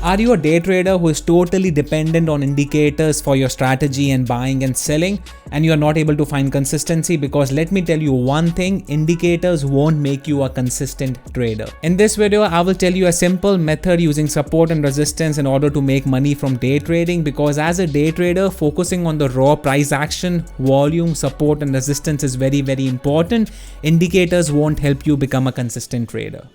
Are you a day trader who is totally dependent on indicators for your strategy and buying and selling, and you are not able to find consistency? Because let me tell you one thing, indicators won't make you a consistent trader. In this video, I will tell you a simple method using support and resistance in order to make money from day trading, because as a day trader, focusing on the raw price action, volume, support and resistance is very, very important. Indicators won't help you become a consistent trader.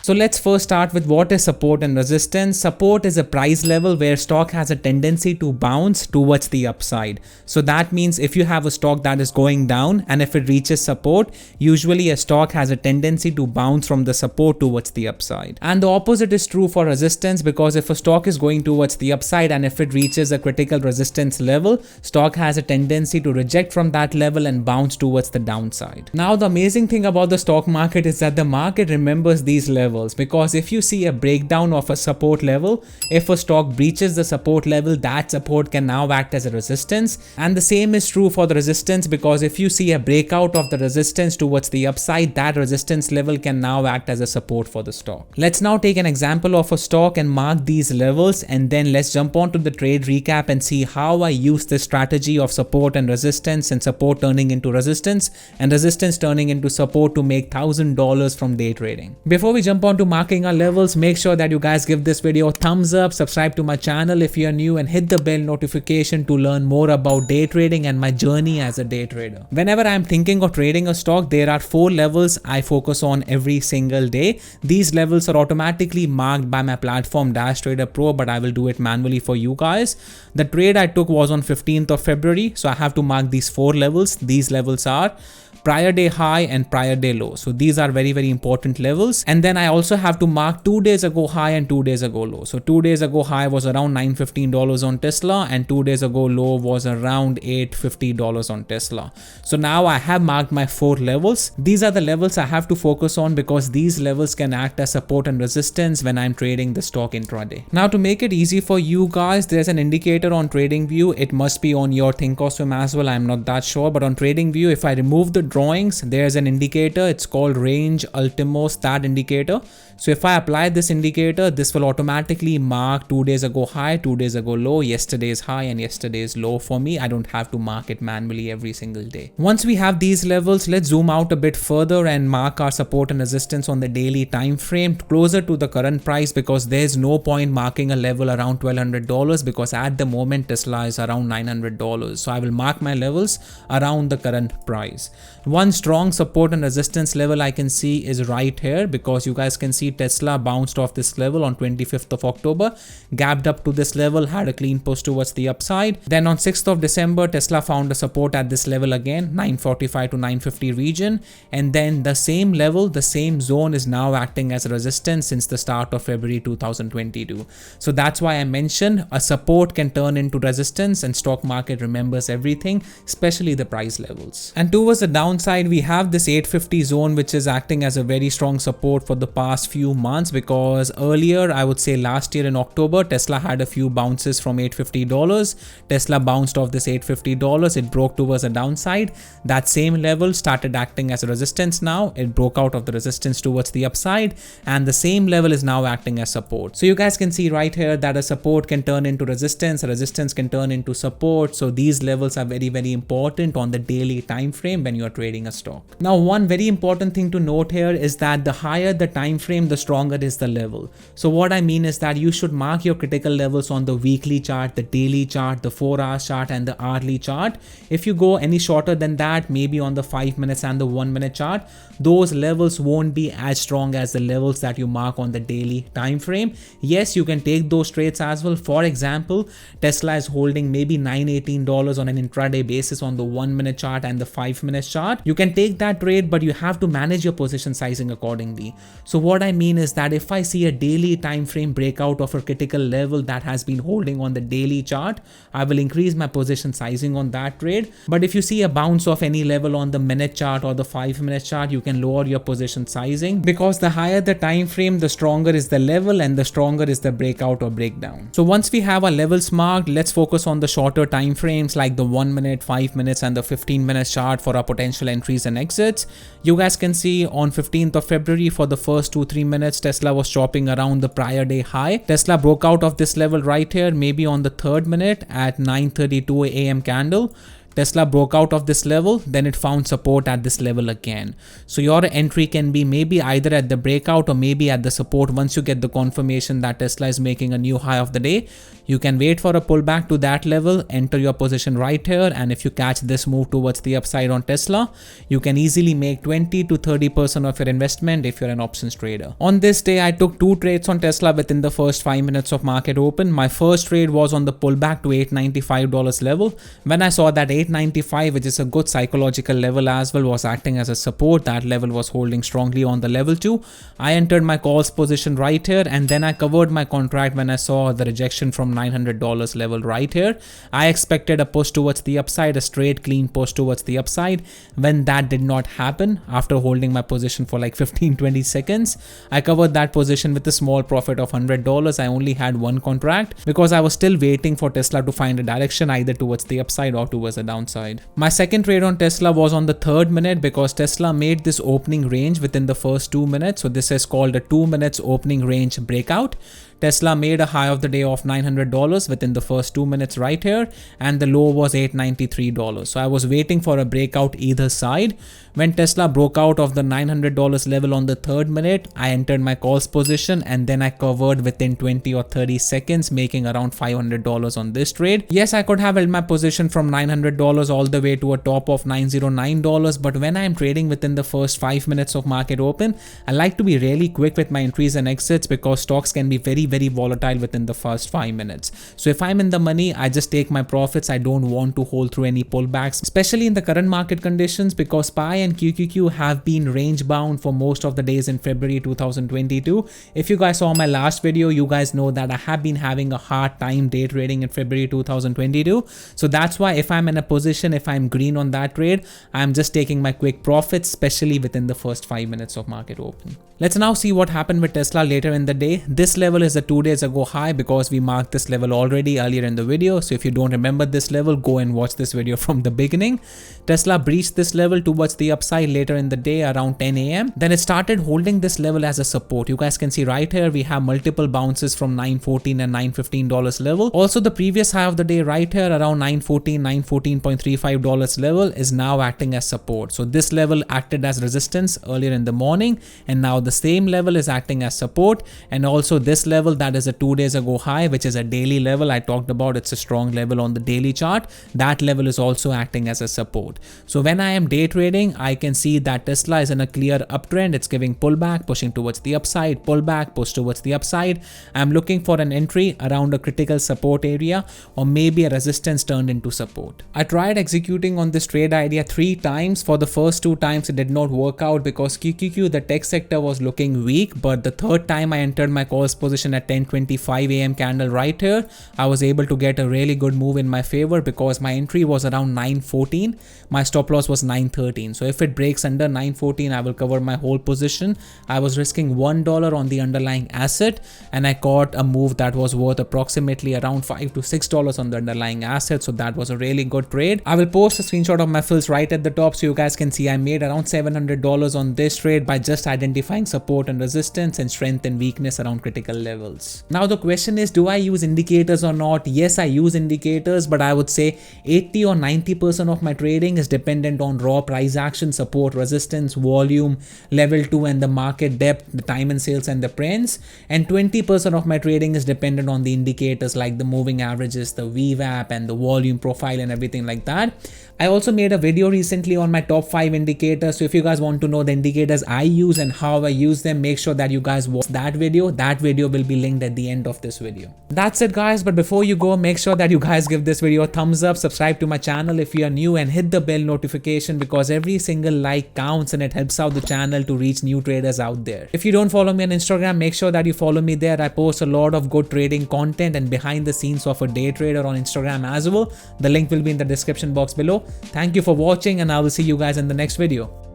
So let's first start with what is support and resistance. Support is a price level where stock has a tendency to bounce towards the upside. So that means if you have a stock that is going down and if it reaches support, usually a stock has a tendency to bounce from the support towards the upside. And the opposite is true for resistance, because if a stock is going towards the upside and if it reaches a critical resistance level, stock has a tendency to reject from that level and bounce towards the downside. Now the amazing thing about the stock market is that the market remembers these levels. Because if you see a breakdown of a support level, if a stock breaches the support level, that support can now act as a resistance. And the same is true for the resistance, because if you see a breakout of the resistance towards the upside, that resistance level can now act as a support for the stock. Let's now take an example of a stock and mark these levels, and then let's jump on to the trade recap and see how I use this strategy of support and resistance, and support turning into resistance and resistance turning into support to make $1,000 from day trading. Before we jump on to marking our levels, make sure that you guys give this video a thumbs up, subscribe to my channel if you are new, and hit the bell notification to learn more about day trading and my journey as a day trader. Whenever I am thinking of trading a stock, there are 4 levels I focus on every single day. These levels are automatically marked by my platform Dash Trader Pro, but I will do it manually for you guys. The trade I took was on 15th of February, so I have to mark these 4 levels. These levels are prior day high and prior day low. So these are very, very important levels. And then I also have to mark 2 days ago high and 2 days ago low. So 2 days ago high was around $915 on Tesla, and 2 days ago low was around $850 on Tesla. So now I have marked my 4 levels. These are the levels I have to focus on, because these levels can act as support and resistance when I'm trading the stock intraday. Now to make it easy for you guys, there's an indicator on TradingView. It must be on your Thinkorswim as well. I'm not that sure, but on TradingView, if I remove the drawings, there's an indicator. It's called range ultimo stat indicator. So if I apply this indicator, this will automatically mark 2 days ago high, 2 days ago low, yesterday's high and yesterday's low for me. I don't have to mark it manually every single day. Once we have these levels, let's zoom out a bit further and mark our support and resistance on the daily time frame closer to the current price, because there's no point marking a level around $1,200, because at the moment Tesla is around $900. So I will mark my levels around the current price. One strong support and resistance level I can see is right here, because you guys can see Tesla bounced off this level on 25th of October, gapped up to this level, had a clean push towards the upside. Then on 6th of December, Tesla found a support at this level again, 945 to 950 region. And then the same level, the same zone is now acting as a resistance since the start of February 2022. So that's why I mentioned a support can turn into resistance, and stock market remembers everything, especially the price levels. And towards the downside, we have this 850 zone, which is acting as a very strong support for the past few months, because earlier, I would say last year in October, Tesla had a few bounces from $850. Tesla bounced off this $850. It broke towards the downside. That same level started acting as a resistance now. It broke out of the resistance towards the upside, and the same level is now acting as support. So you guys can see right here that a support can turn into resistance, a resistance can turn into support. So these levels are very, very important on the daily time frame when you are trading a stock. Now, one very important thing to note here is that the higher the time frame, the stronger is the level. So what I mean is that you should mark your critical levels on the weekly chart, the daily chart, the 4-hour chart and the hourly chart. If you go any shorter than that, maybe on the 5 minutes and the 1 minute chart, those levels won't be as strong as the levels that you mark on the daily time frame. Yes, you can take those trades as well. For example, Tesla is holding maybe $918 on an intraday basis on the 1 minute chart and the 5 minute chart. You can take that trade, but you have to manage your position sizing accordingly. So So what I mean is that if I see a daily time frame breakout of a critical level that has been holding on the daily chart, I will increase my position sizing on that trade. But if you see a bounce of any level on the minute chart or the 5-minute chart, you can lower your position sizing, because the higher the time frame, the stronger is the level and the stronger is the breakout or breakdown. So once we have our levels marked, let's focus on the shorter time frames like the 1 minute, 5 minutes and the 15-minute chart for our potential entries and exits. You guys can see on 15th of February for the first 2-3 minutes, Tesla was chopping around the prior day high. Tesla broke out of this level right here, maybe on the 3rd minute at 9:32 a.m. candle. Tesla broke out of this level, then it found support at this level again. So your entry can be maybe either at the breakout or maybe at the support. Once you get the confirmation that Tesla is making a new high of the day, you can wait for a pullback to that level, enter your position right here, and if you catch this move towards the upside on Tesla, you can easily make 20 to 30% of your investment if you're an options trader. On this day, I took 2 trades on Tesla within the first 5 minutes of market open. My first trade was on the pullback to $895 level. When I saw that 895, which is a good psychological level as well, was acting as a support, that level was holding strongly on the level 2. I entered my calls position right here, and then I covered my contract when I saw the rejection from $900 level right here. I expected a push towards the upside, a straight clean push towards the upside. When that did not happen, after holding my position for like 15-20 seconds, I covered that position with a small profit of $100. I only had 1 contract because I was still waiting for Tesla to find a direction either towards the upside or towards the downside. My second trade on Tesla was on the 3rd minute because Tesla made this opening range within the first 2 minutes. So this is called a 2 minutes opening range breakout. Tesla made a high of the day of $900 within the first 2 minutes right here, and the low was $893. So I was waiting for a breakout either side. When Tesla broke out of the $900 level on the 3rd minute, I entered my calls position and then I covered within 20 or 30 seconds, making around $500 on this trade. Yes, I could have held my position from $900 all the way to a top of $909, but when I'm trading within the first 5 minutes of market open, I like to be really quick with my entries and exits because stocks can be very volatile within the first 5 minutes. So if I'm in the money, I just take my profits. I don't want to hold through any pullbacks, especially in the current market conditions, because SPY and QQQ have been range bound for most of the days in February 2022. If you guys saw my last video, you guys know that I have been having a hard time day trading in February 2022. So that's why if I'm in a position, if I'm green on that trade, I'm just taking my quick profits, especially within the first 5 minutes of market open. Let's now see what happened with Tesla later in the day. This level is a 2 days ago high because we marked this level already earlier in the video. So if you don't remember this level, go and watch this video from the beginning. Tesla breached this level towards the upside later in the day around 10 a.m. Then it started holding this level as a support. You guys can see right here, we have multiple bounces from $914 and $915 level. Also the previous high of the day right here around $914, $914.35 level is now acting as support. So this level acted as resistance earlier in the morning, and now the same level is acting as support. And also this level that is a 2 days ago high, which is a daily level I talked about, it's a strong level on the daily chart. That level is also acting as a support. So when I am day trading, I can see that Tesla is in a clear uptrend. It's giving pullback, pushing towards the upside, pullback, push towards the upside. I'm looking for an entry around a critical support area or maybe a resistance turned into support. I tried executing on this trade idea 3 times. For the first 2 times it did not work out because QQQ, the tech sector, was looking weak, but the 3rd time I entered my calls position at 10:25 a.m. candle right here, I was able to get a really good move in my favor because my entry was around 914, my stop loss was 913. So if it breaks under 914, I will cover my whole position. I was risking $1 on the underlying asset and I caught a move that was worth approximately around $5 to $6 on the underlying asset. So that was a really good trade. I will post a screenshot of my fills right at the top so you guys can see I made around $700 on this trade by just identifying support and resistance and strength and weakness around critical levels. Now the question is, do I use indicators or not? Yes, I use indicators, but I would say 80 or 90% of my trading is dependent on raw price action, support, resistance, volume, level 2 and the market depth, the time and sales and the prints, and 20% of my trading is dependent on the indicators like the moving averages, the VWAP and the volume profile and everything like that. I also made a video recently on my top 5 indicators. So if you guys want to know the indicators I use and how I use them, make sure that you guys watch that video. That video will be linked at the end of this video. That's it guys, but before you go, make sure that you guys give this video a thumbs up, subscribe to my channel if you are new, and hit the bell notification because every single like counts and it helps out the channel to reach new traders out there. If you don't follow me on Instagram, make sure that you follow me there. I post a lot of good trading content and behind the scenes of a day trader on Instagram as well. The link will be in the description box below. Thank you for watching and I will see you guys in the next video.